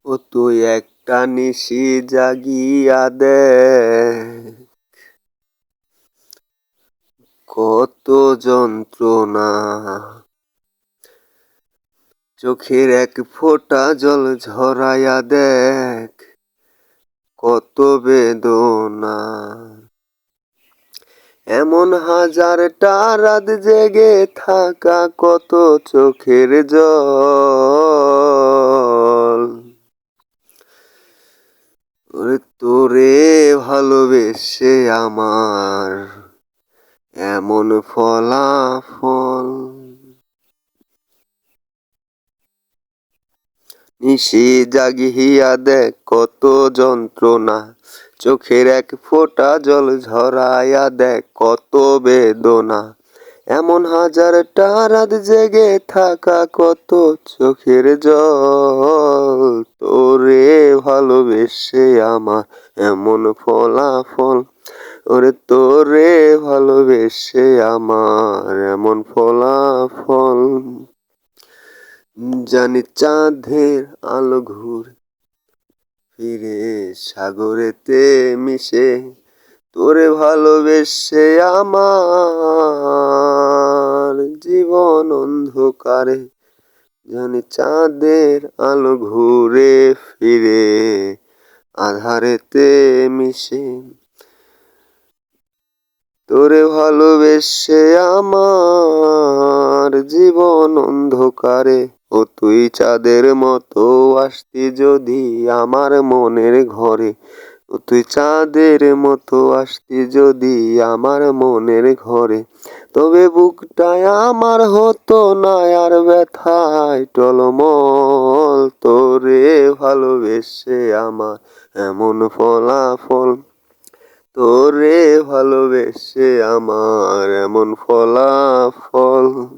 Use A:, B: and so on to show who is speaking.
A: ও তুই একটা নিশি জাগিয়া দেখ, কত যন্ত্রণা। চোখের এক ফোঁটা জল ঝরাইয়া দেখ, কত বেদনা। এমন হাজারটা রাত জেগে থাকা, কত চোখের জল। ওরে তোরে ভালোবেসে আমার এমন ফলাফল। নিশি জাগিয়া দেখ, কত যন্ত্রণা। চোখের এক ফোঁটা জল ঝরাইয়া দেখ, কত বেদনা। এমন হাজারটা রাত জেগে থাকা, কত চোখের জল। তোরে ভালোবেসে আমার এমন ফলাফল। ওরে তোরে ভালোবেসে আমার এমন ফলাফল। জানি চাঁদের আলো ঘুরে ফিরে সাগরেতে মিশে, তোরে ভালোবেসে আমার জীবন অন্ধকারে। জানি চাঁদের আলো ঘুরে ফিরে আধারেতে মিশে, তোরে ভালোবেসে আমার জীবন অন্ধকারে। ও তুই চাঁদের মতো আসতি যদি আমার মনের ঘরে। ও তুই চাঁদের মতো আসতি যদি আমার মনের ঘরে। তবে বুকটায় আমার হতো না আর ব্যথায় টলমল। তোরে ভালোবেসে আমার এমন ফলাফল। তোরে ভালোবেসে আমার এমন ফলাফল।